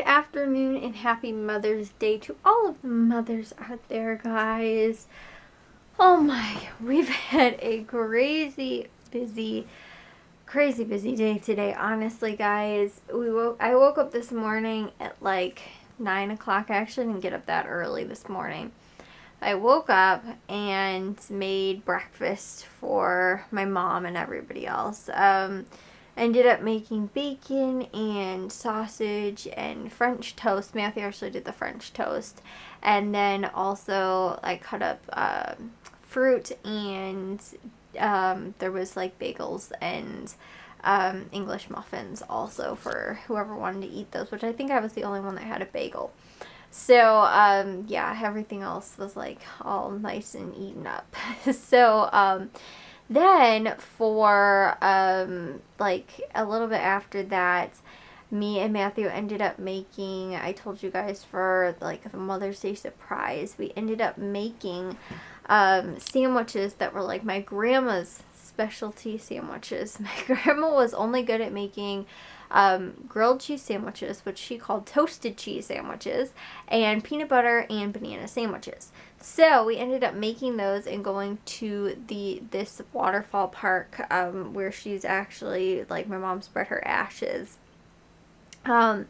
afternoon and happy Mother's Day to all of the mothers out there, guys. Oh my, we've had a crazy busy day today, honestly, guys. I woke up this morning at like 9 o'clock. I actually didn't get up that early this morning. I woke up and made breakfast for my mom and everybody else. Ended up making bacon and sausage and French toast. Matthew actually did the French toast. And then also I cut up fruit, and there was like bagels and English muffins also for whoever wanted to eat those, which I think I was the only one that had a bagel. So, yeah, everything else was like all nice and eaten up. So, then for, like a little bit after that, me and Matthew ended up making, I told you guys for like the Mother's Day surprise, we ended up making, sandwiches that were like my grandma's specialty sandwiches. My grandma was only good at making grilled cheese sandwiches, which she called toasted cheese sandwiches, and peanut butter and banana sandwiches. So we ended up making those and going to this waterfall park where she's actually, like, my mom spread her ashes. And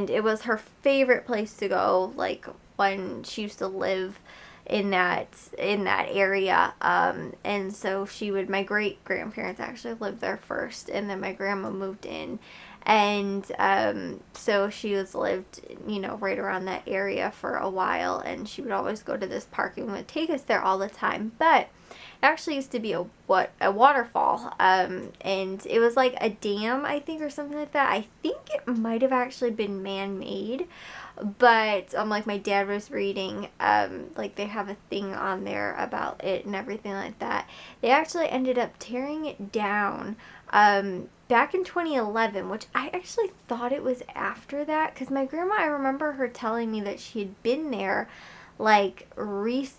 it was her favorite place to go, like, when she used to live in that area. And so my great grandparents actually lived there first, and then my grandma moved in, and so she lived, right around that area for a while, and she would always go to this park and would take us there all the time. But it actually used to be a waterfall, and it was like a dam, I think, or something like that. I think it might have actually been man-made, but like my dad was reading, like they have a thing on there about it and everything like that. They actually ended up tearing it down back in 2011, which I actually thought it was after that, because my grandma, I remember her telling me that she had been there like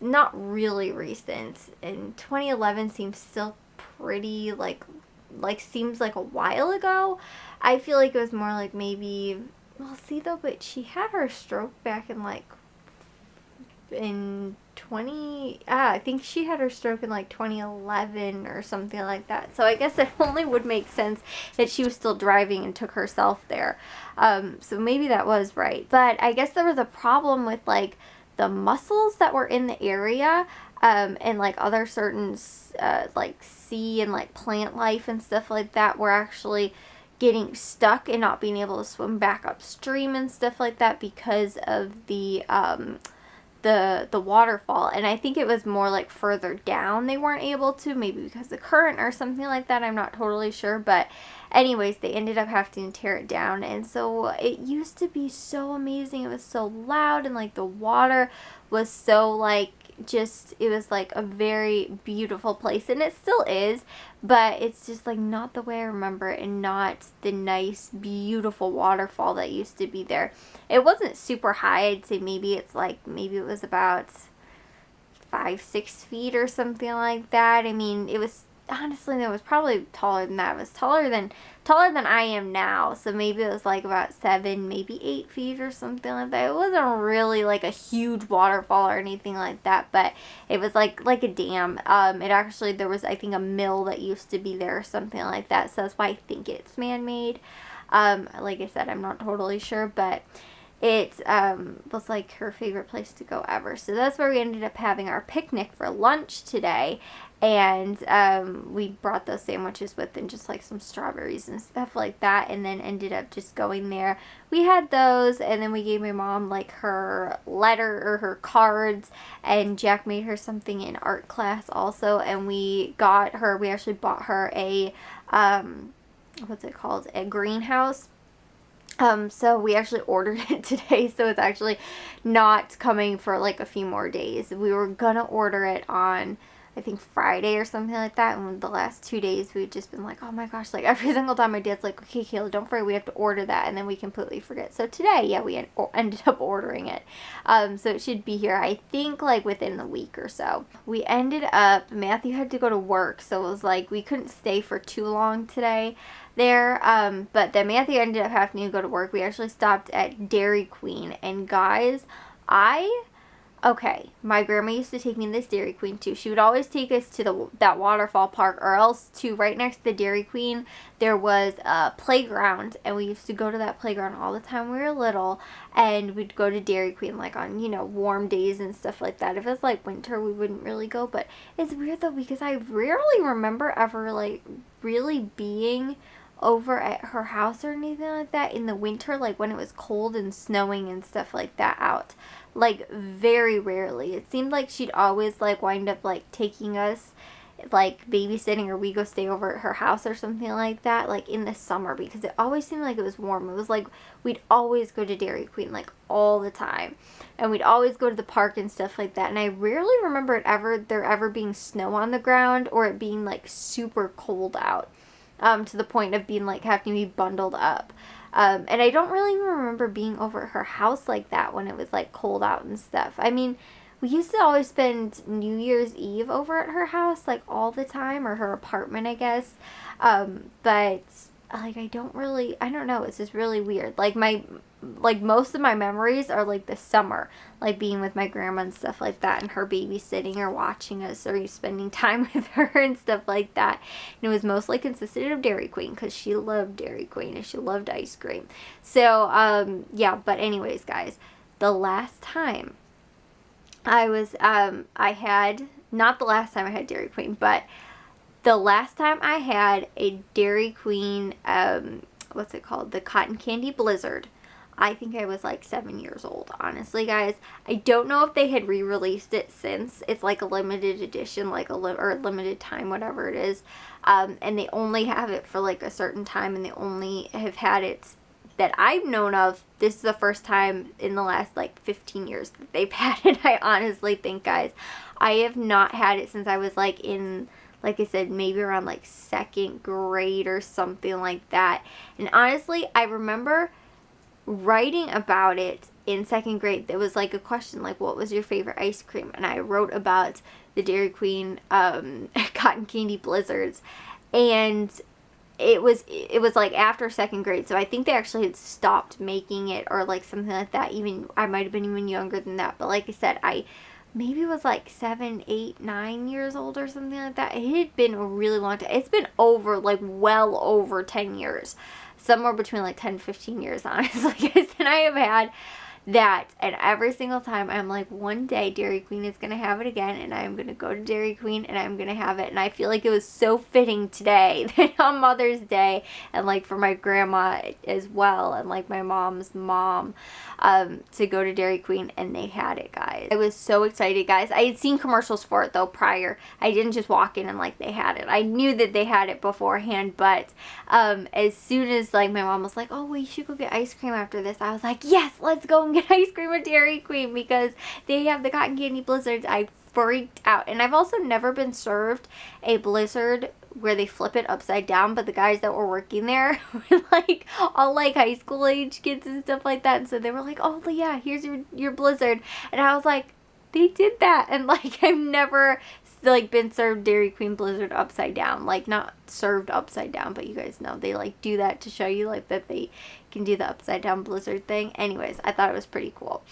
not really recent, and 2011 seems still pretty like seems like a while ago. I feel like it was more like maybe, well, see though, but she had her stroke back in like I think she had her stroke in like 2011 or something like that. So I guess it only would make sense that she was still driving and took herself there. So maybe that was right. But I guess there was a problem with like the mussels that were in the area, and like other certain like sea and like plant life and stuff like that were actually getting stuck and not being able to swim back upstream and stuff like that because of the waterfall. And I think it was more like further down they weren't able to, maybe because of the current or something like that. I'm not totally sure, but anyways, they ended up having to tear it down. And so it used to be so amazing. It was so loud, and like the water was so like it was like a very beautiful place, and it still is, but it's just like not the way I remember it, and not the nice beautiful waterfall that used to be there. It wasn't super high. I'd say maybe it was about 5-6 feet or something like that. I mean, it was honestly, it was probably taller than that. It was taller than I am now. So maybe it was like about 7, maybe 8 feet or something like that. It wasn't really like a huge waterfall or anything like that, but it was like a dam. It actually, there was, I think, a mill that used to be there or something like that. So that's why I think it's man-made. Like I said, I'm not totally sure, but it was like her favorite place to go ever. So that's where we ended up having our picnic for lunch today. And we brought those sandwiches with, and just like some strawberries and stuff like that, and then ended up just going there. We had those, and then we gave my mom like her letter or her cards, and Jack made her something in art class also, and we actually bought her a what's it called, a greenhouse. So we actually ordered it today, so it's actually not coming for like a few more days. We were gonna order it on I think Friday or something like that. And the last 2 days we've just been like, oh my gosh, like every single time my dad's like, okay, Kayla, don't forget, we have to order that. And then we completely forget. So today, yeah, we ended up ordering it. So it should be here, I think, like within the week or so. We ended up, Matthew had to go to work. So it was like, we couldn't stay for too long today there. But then Matthew ended up having to go to work. We actually stopped at Dairy Queen. And guys, okay, my grandma used to take me to this Dairy Queen too. She would always take us to that Waterfall park, or else to right next to the Dairy Queen, there was a playground, and we used to go to that playground all the time when we were little, and we'd go to Dairy Queen like on, you know, warm days and stuff like that. If it's like winter, we wouldn't really go, but it's weird though, because I rarely remember ever like really being over at her house or anything like that in the winter, like when it was cold and snowing and stuff like that out. Like very rarely. It seemed like she'd always like wind up like taking us like babysitting, or we go stay over at her house or something like that, like in the summer, because it always seemed like it was warm. It was like we'd always go to Dairy Queen like all the time, and we'd always go to the park and stuff like that. And I rarely remember there ever being snow on the ground, or it being like super cold out, to the point of being like having to be bundled up. And I don't really even remember being over at her house like that when it was like cold out and stuff. I mean, we used to always spend New Year's Eve over at her house like all the time, or her apartment, I guess. But like I don't know, it's just really weird. Like most of my memories are like the summer, like being with my grandma and stuff like that, and her babysitting or watching us or spending time with her and stuff like that. And it was mostly consisted of Dairy Queen, because she loved Dairy Queen and she loved ice cream. So yeah, but anyways guys, the last time not the last time I had Dairy Queen, but the last time I had a Dairy Queen, what's it called? The Cotton Candy Blizzard. I think I was like 7 years old, honestly, guys. I don't know if they had re-released it since. It's like a limited edition, like or limited time, whatever it is. And they only have it for like a certain time, and they only have had it that I've known of. This is the first time in the last like 15 years that they've had it, I honestly think, guys. I have not had it since I was like in, like I said, maybe around like 2nd grade or something like that. And honestly, I remember writing about it in 2nd grade. There was like a question like, what was your favorite ice cream? And I wrote about the Dairy Queen cotton candy blizzards. And it was like after 2nd grade, so I think they actually had stopped making it, or like something like that. Even I might have been even younger than that, but like I said, I maybe was like 7, 8, 9 years old or something like that. It had been a really long time. It's been over, like well over 10 years. Somewhere between like 10 15 years, honestly, guys. And I have had that, and every single time I'm like, one day Dairy Queen is going to have it again, and I'm going to go to Dairy Queen and I'm going to have it. And I feel like it was so fitting today that on Mother's Day, and like for my grandma as well, and like my mom's mom, to go to Dairy Queen, and they had it, guys. I was so excited, guys. I had seen commercials for it though prior. I didn't just walk in and like they had it. I knew that they had it beforehand, but as soon as like my mom was like, oh, we should go get ice cream after this, I was like, yes, let's go and get ice cream at Dairy Queen, because they have the cotton candy blizzards. I freaked out. And I've also never been served a blizzard where they flip it upside down, but the guys that were working there were like all like high school age kids and stuff like that, and so they were like, oh yeah, here's your blizzard. And I was like, they did that. And like I've never like been served Dairy Queen blizzard upside down, like not served upside down, but you guys know they like do that to show you like that they can do the upside down blizzard thing. Anyways, I thought it was pretty cool.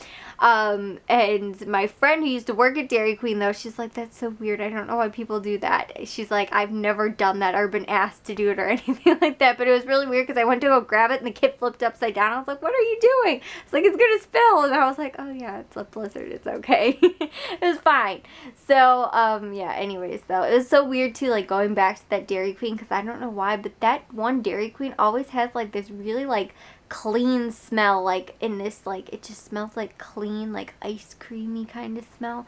And my friend who used to work at Dairy Queen though, she's like, that's so weird, I don't know why people do that. She's like, I've never done that or been asked to do it or anything like that, but it was really weird because I went to go grab it and the kid flipped upside down. I was like, what are you doing? It's like, it's gonna spill. And I was like, oh yeah, it's a blizzard, it's okay. It was fine. So yeah, anyways though, it was so weird too, like going back to that Dairy Queen, because I don't know why, but that one Dairy Queen always has like this really like clean smell, like in this, like it just smells like clean, like ice creamy kind of smell.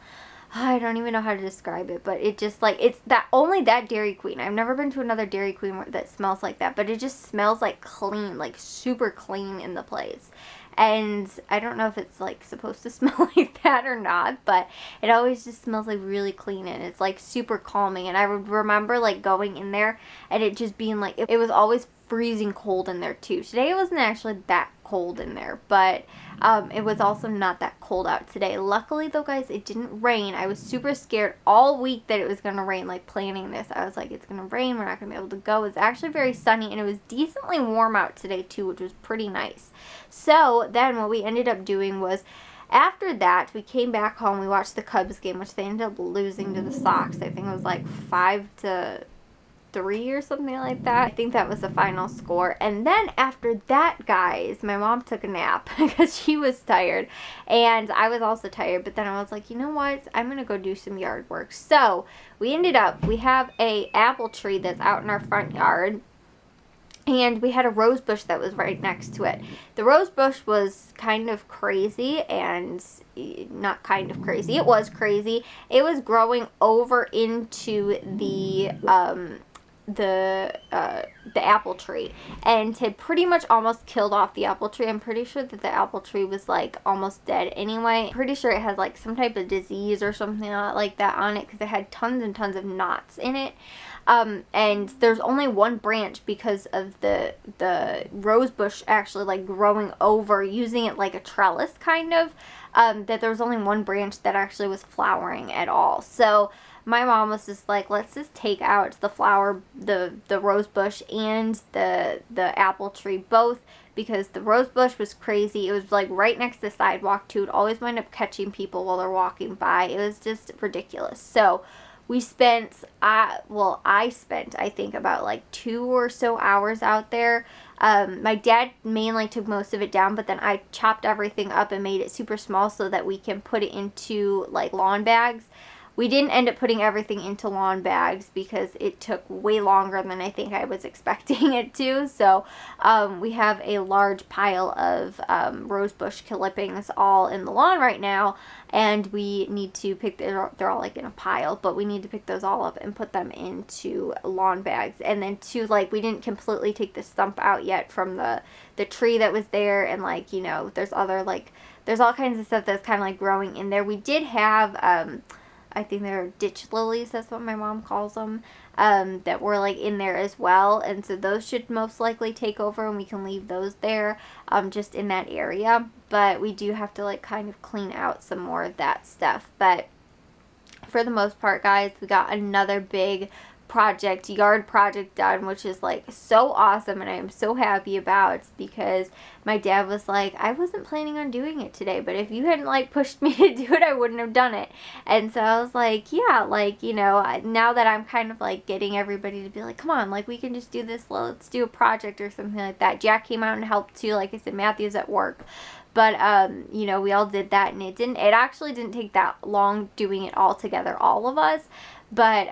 I don't even know how to describe it, but it just like, it's that only that Dairy Queen. I've never been to another Dairy Queen that smells like that, but it just smells like clean, like super clean in the place. and I don't know if it's like supposed to smell like that or not, but it always just smells like really clean, and it's like super calming. And I would remember like going in there and it just being like, it was always freezing cold in there too. Today it wasn't actually that cold in there, but it was also not that cold out today. Luckily though, guys, it didn't rain. I was super scared all week that it was gonna rain, like planning this. I was like, it's gonna rain, we're not gonna be able to go. It's actually very sunny, and it was decently warm out today too, which was pretty nice. So then what we ended up doing was, after that, we came back home, we watched the Cubs game, which they ended up losing to the Sox. I think it was like 5-3 or something like that. I think that was the final score. And then after that, guys, my mom took a nap because she was tired, and I was also tired. But then I was like, you know what, I'm gonna go do some yard work. So we have a apple tree that's out in our front yard, and we had a rose bush that was right next to it. The rose bush was kind of crazy, and not kind of crazy, it was crazy. It was growing over into the apple tree, and had pretty much almost killed off the apple tree. I'm pretty sure that the apple tree was like almost dead anyway. I'm pretty sure it has like some type of disease or something like that on it, because it had tons and tons of knots in it. And there's only one branch because of the rose bush actually like growing over, using it like a trellis kind of, that there was only one branch that actually was flowering at all. So my mom was just like, let's just take out the rose bush and the apple tree both, because the rose bush was crazy. It was like right next to the sidewalk too. It always wind up catching people while they're walking by. It was just ridiculous. So we spent, I spent, I think, about like 2 or so hours out there. My dad mainly took most of it down, but then I chopped everything up and made it super small so that we can put it into like lawn bags. We didn't end up putting everything into lawn bags because it took way longer than I think I was expecting it to. So we have a large pile of rosebush clippings all in the lawn right now, and we need to pick, they're all like in a pile, but we need to pick those all up and put them into lawn bags. And then too, like, we didn't completely take the stump out yet from the tree that was there, and like, you know, there's other like, there's all kinds of stuff that's kind of like growing in there. We did have I think they're ditch lilies, that's what my mom calls them, that were like in there as well. And so those should most likely take over, and we can leave those there just in that area. But we do have to like kind of clean out some more of that stuff. But for the most part, guys, we got another big yard project done, which is like so awesome, and I am so happy about, because my dad was like, I wasn't planning on doing it today, but if you hadn't like pushed me to do it, I wouldn't have done it. And so I was like, yeah, like, you know, now that I'm kind of like getting everybody to be like, come on, like, we can just do this, let's do a project or something like that. Jack came out and helped too. Like I said, Matthew's at work. But, you know, we all did that, and it actually didn't take that long doing it all together, all of us. But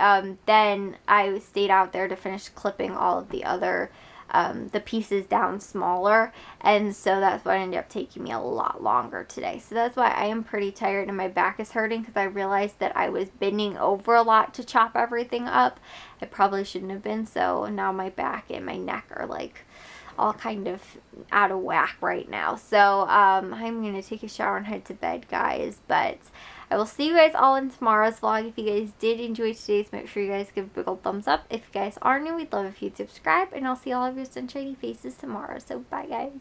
then I stayed out there to finish clipping all of the other, the pieces down smaller. And so that's what ended up taking me a lot longer today. So that's why I am pretty tired and my back is hurting, because I realized that I was bending over a lot to chop everything up. I probably shouldn't have been. So now my back and my neck are like all kind of out of whack right now. So I'm going to take a shower and head to bed, guys. But I will see you guys all in tomorrow's vlog. If you guys did enjoy today's, make sure you guys give a big old thumbs up. If you guys are new, we'd love if you'd subscribe. And I'll see all of your sunshiny faces tomorrow. So bye, guys.